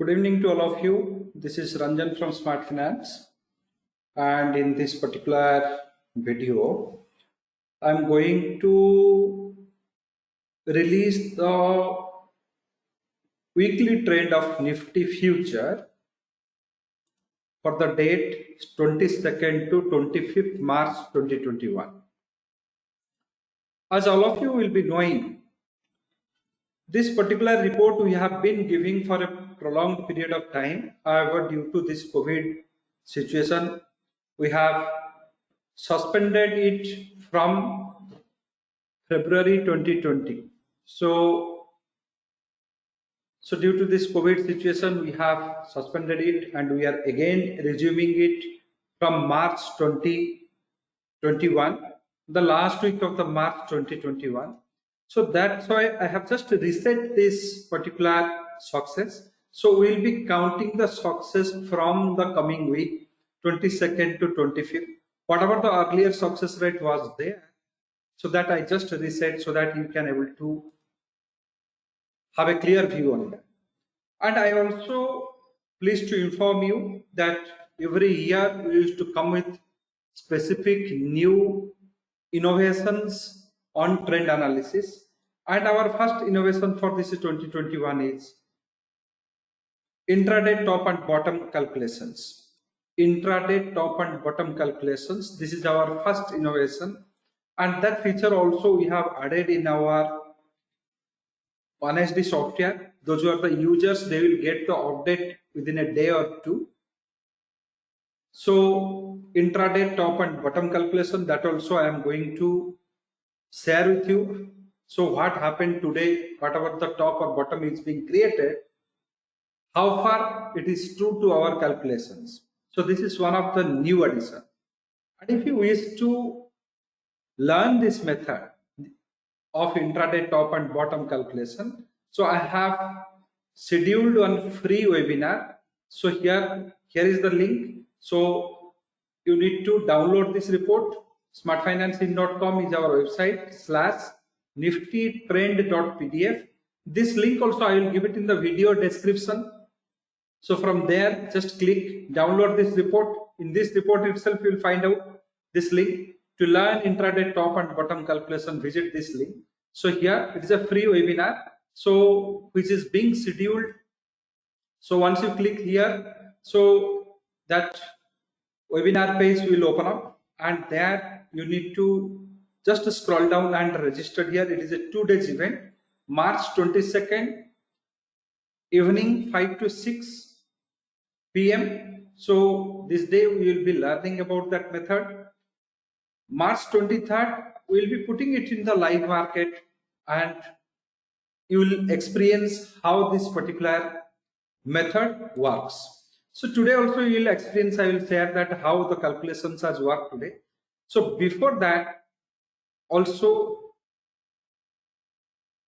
Good evening to all of you. This is Ranjan from Smart Finance, and in this particular video, I'm going to release the weekly trend of Nifty future for the date 22nd to 25th March 2021. As all of you will be knowing, this particular report we have been giving for a prolonged period of time. However, due to this COVID situation, we have suspended it from February 2020. So due to this COVID situation, we have suspended it and we are again resuming it from March 2021, the last week of the March 2021. So that's why I have just reset this particular success. So we'll be counting the success from the coming week, 22nd to 25th. Whatever the earlier success rate was there, so that I just reset so that you can able to have a clear view on that. And I also pleased to inform you that every year we used to come with specific new innovations on trend analysis, and our first innovation for this 2021 is intraday top and bottom calculations. Intraday top and bottom calculations, this is our first innovation, and that feature also we have added in our OneSD software. Those who are the users, they will get the update within a day or two. So intraday top and bottom calculation, that also I am going to share with you. So what happened today, whatever the top or bottom is being created, how far it is true to our calculations. So this is one of the new addition. And if you wish to learn this method of intraday top and bottom calculation, so I have scheduled one free webinar. So here is the link. So you need to download this report. smartfinancing.com is our website /niftytrend.pdf. This link also I will give it in the video description. So from there, just click download this report. In this report itself, you will find out this link. To learn intraday top and bottom calculation, visit this link. So here it is a free webinar, so which is being scheduled. So once you click here, so that webinar page will open up, and there you need to just scroll down and register here. It is a 2 days event, March 22nd, evening 5 to 6 p.m. So this day we will be learning about that method. March 23rd, we will be putting it in the live market, and you will experience how this particular method works. So today also you will experience, I will share that how the calculations has worked today. So before that, also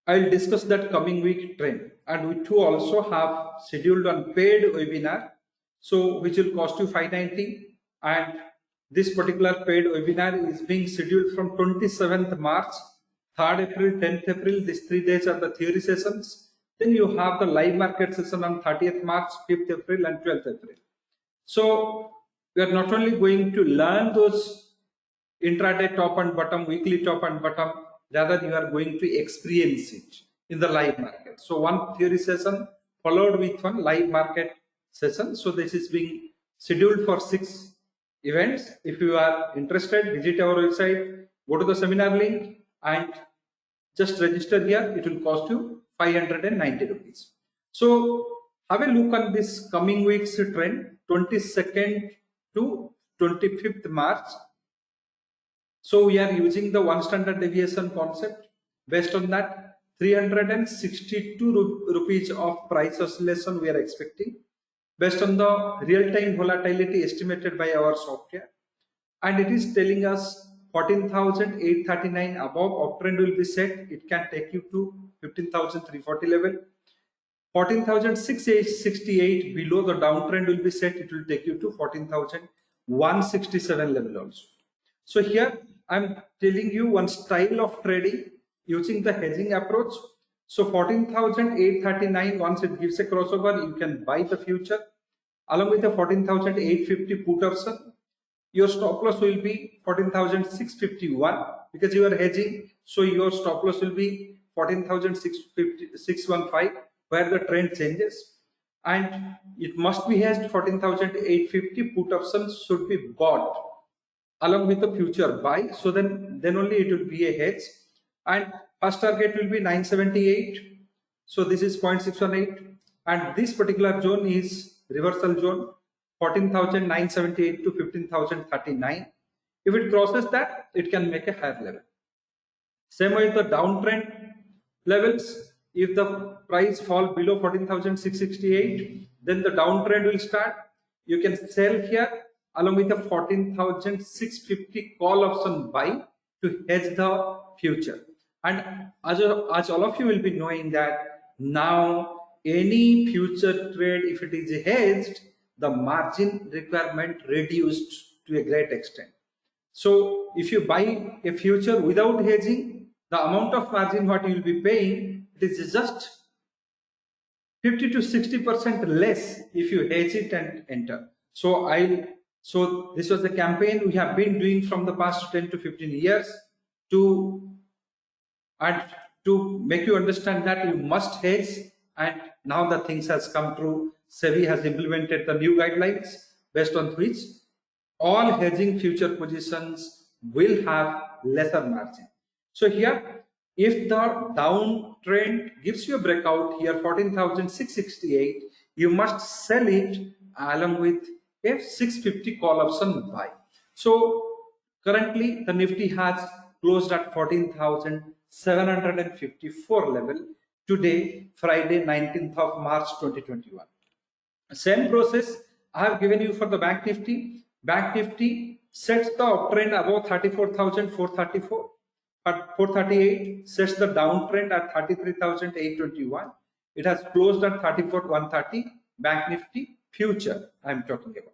I will discuss that coming week trend, and we too also have scheduled one paid webinar, so which will cost you $590, and this particular paid webinar is being scheduled from 27th March, 3rd April, 10th April. These 3 days are the theory sessions. Then you have the live market session on 30th March, 5th April and 12th April. So we are not only going to learn those intraday top and bottom, weekly top and bottom, rather you are going to experience it in the live market. So one theory session followed with one live market session. So this is being scheduled for 6 events. If you are interested, visit our website, go to the seminar link and just register here. It will cost you 590 rupees. So have a look on this coming week's trend, 22nd to 25th March. So we are using the one standard deviation concept. Based on that, 362 rupees of price oscillation we are expecting, based on the real-time volatility estimated by our software, and it is telling us 14,839 above uptrend will be set. It can take you to 15,340 level. 14,668 below the downtrend will be set. It will take you to 14,167 level also. So here I am telling you one style of trading using the hedging approach. So 14,839, once it gives a crossover, you can buy the future along with the 14,850 put option. Your stop loss will be 14,651 because you are hedging. So your stop loss will be 14,615 where the trend changes, and it must be hedged. 14,850 put options should be bought along with the future buy. So then only it will be a hedge. And first target will be 978. So this is 0.618, and this particular zone is reversal zone 14,978 to 15,039. If it crosses that, it can make a higher level. Same with the downtrend levels. If the price fall below 14,668, then the downtrend will start. You can sell here along with the 14,650 call option buy to hedge the future. And as all of you will be knowing that now any future trade, if it is hedged, the margin requirement reduced to a great extent. So if you buy a future without hedging, the amount of margin what you will be paying, it is just 50 to 60% less if you hedge it and enter. So this was the campaign we have been doing from the past 10 to 15 years to make you understand that you must hedge. And now the things has come through. SEBI has implemented the new guidelines based on which all hedging future positions will have lesser margin. So here, if the downtrend gives you a breakout here 14,668, you must sell it along with a 650 call option buy. So currently the Nifty has closed at 14,754 level today, Friday 19th of March 2021. Same process I have given you for the Bank Nifty. Bank Nifty sets the uptrend above 34,434, at 438 sets the downtrend at 33,821. It has closed at 34,130. Bank Nifty future I am talking about.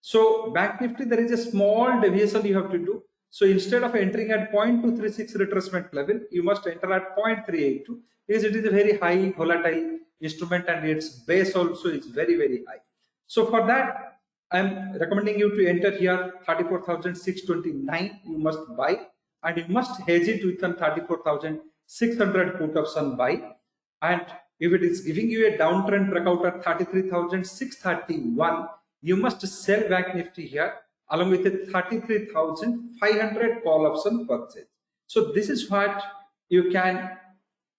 So Bank Nifty, there is a small deviation you have to do. So instead of entering at 0.236 retracement level, you must enter at 0.382 because it is a very high volatile instrument and its base also is very, very high. So for that, I am recommending you to enter here 34,629. You must buy, and you must hedge it with an 34,600 put option buy. And if it is giving you a downtrend breakout at 33,631, you must sell Bank Nifty here along with a 33,500 call option purchase. So this is what you can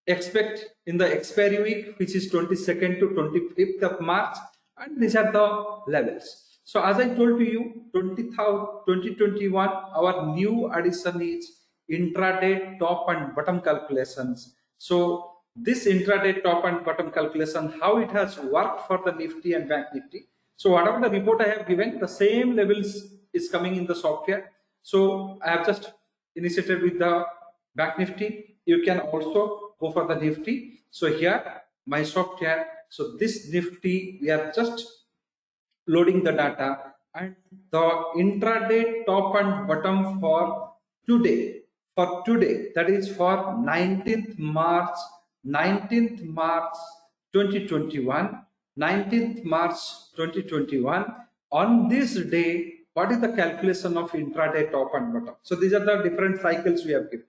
expect in the expiry week, which is 22nd to 25th of March, and these are the levels. So as I told to you, 2021, our new addition is intraday top and bottom calculations. So this intraday top and bottom calculation, how it has worked for the Nifty and Bank Nifty. So whatever the report I have given, the same levels is coming in the software. So I have just initiated with the Bank Nifty. You can also go for the Nifty. So here my software. So this Nifty, we are just loading the data, and the intraday top and bottom for today, that is for 19th March 2021, 19th March 2021. On this day, what is the calculation of intraday top and bottom? So these are the different cycles we have given.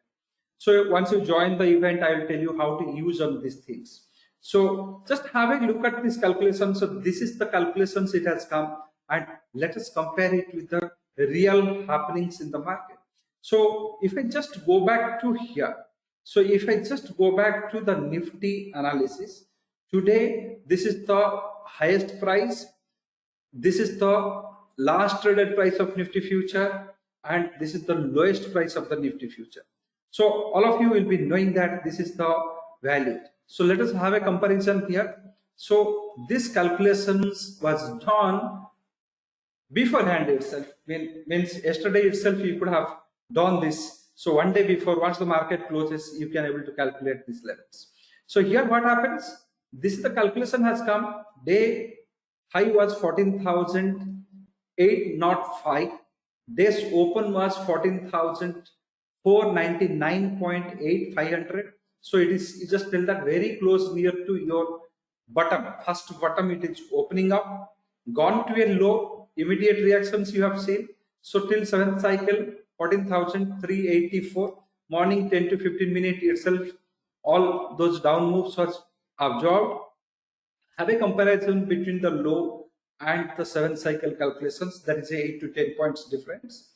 So once you join the event, I will tell you how to use on these things. So just have a look at this calculation. So this is the calculations it has come, and let us compare it with the real happenings in the market. So if I just go back to here, so if I just go back to the Nifty analysis, today this is the highest price, this is the last traded price of Nifty future, and this is the lowest price of the Nifty future. So all of you will be knowing that this is the value. So let us have a comparison here. So this calculations was done beforehand itself. Means yesterday itself you could have done this. So one day before, once the market closes, you can able to calculate these levels. So here what happens? This is the calculation has come. Day high was 14,805. Day's open was 14,499.8500. So it is, you just tell that very close near to your bottom, first bottom, it is opening up, gone to a low, immediate reactions you have seen. So till 7th cycle, 14,384, morning 10 to 15 minutes itself, all those down moves was absorbed. Have a comparison between the low and the 7th cycle calculations, that is a 8 to 10 points difference.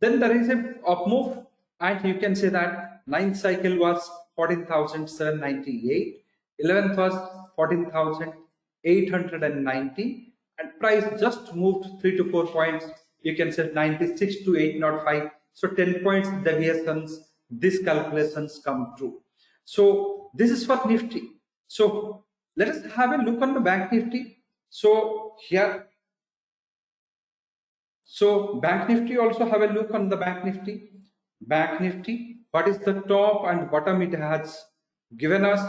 Then there is a up move, and you can say that 9th cycle was 14,798, 11th was 14,890, and price just moved 3 to 4 points. You can say 96 to 805. So 10 points deviations, these calculations come true. So this is for Nifty. So let us have a look on the Bank Nifty. So here, so Bank Nifty also have a look on the Bank Nifty. Bank Nifty, what is the top and bottom it has given us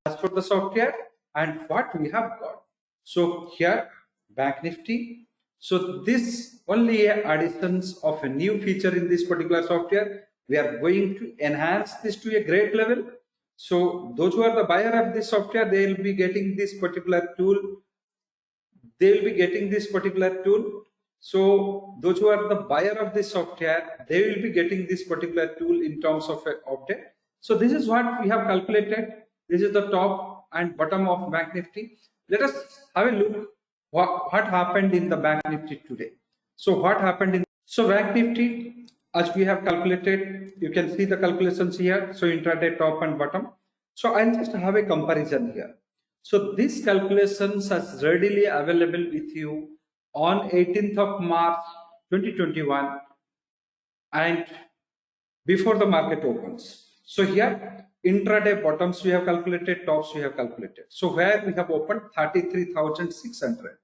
as per the software, and what we have got. So here Bank Nifty. So this only additions of a new feature in this particular software. We are going to enhance this to a great level. So those who are the buyer of this software, they will be getting this particular tool. So those who are the buyer of this software, they will be getting this particular tool in terms of an update. So this is what we have calculated. This is the top and bottom of Bank Nifty. Let us have a look what happened in the Bank Nifty today. So what happened in Bank Nifty, as we have calculated, you can see the calculations here. So intraday top and bottom. So I'll just have a comparison here. So these calculations are readily available with you on 18th of March 2021 and before the market opens. So here intraday bottoms we have calculated, tops we have calculated. So where we have opened 33,600.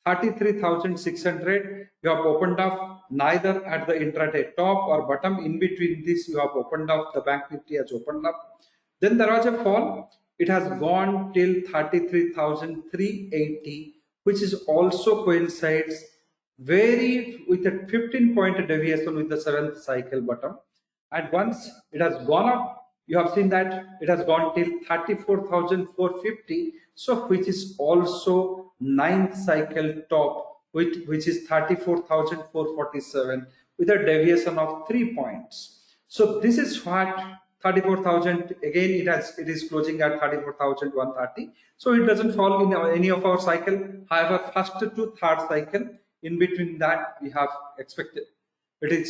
33,600 you have opened up neither at the intraday top or bottom. In between this you have opened up, the Bank Nifty has opened up. Then there was a fall. It has gone till 33,380, which is also coincides very with a 15-point deviation with the 7th cycle bottom. And once it has gone up, you have seen that it has gone till 34,450, so which is also 9th cycle top, which is 34,447 with a deviation of 3 points. So this is what 34,000, again it is closing at 34,130. So it doesn't fall in any of our cycle. However, first to third cycle, in between that we have expected it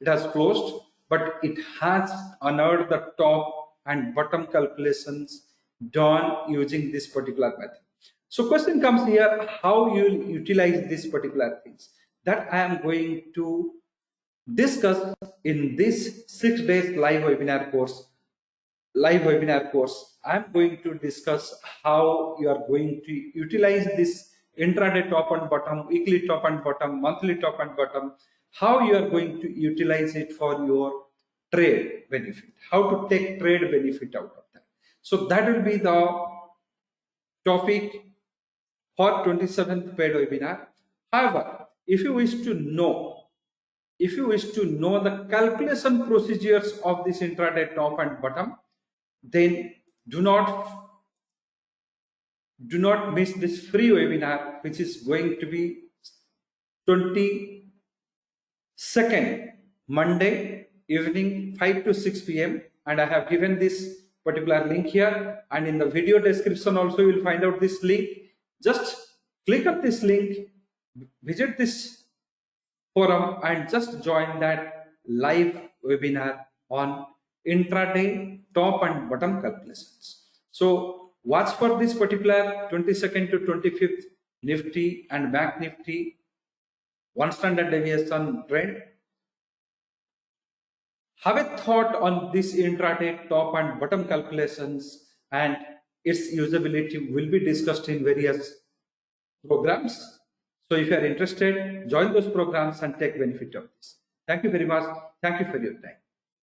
has closed, but it has unearthed the top and bottom calculations done using this particular method. So question comes here, how you utilize these particular things, that I am going to discuss in this 6 days live webinar course. I am going to discuss how you are going to utilize this intraday top and bottom, weekly top and bottom, monthly top and bottom, how you are going to utilize it for your trade benefit, how to take trade benefit out of that. So that will be the topic for 27th paid webinar. However, if you wish to know the calculation procedures of this intraday top and bottom, then do not miss this free webinar, which is going to be 22nd Monday evening 5 to 6 p.m. and I have given this particular link here, and in the video description also you will find out this link. Just click on this link, visit this forum and just join that live webinar on intraday top and bottom calculations. So watch for this particular 22nd to 25th Nifty and Bank Nifty 1 standard deviation trend. Have a thought on this intraday top and bottom calculations, and its usability will be discussed in various programs. So if you are interested, join those programs and take benefit of this. Thank you very much. Thank you for your time.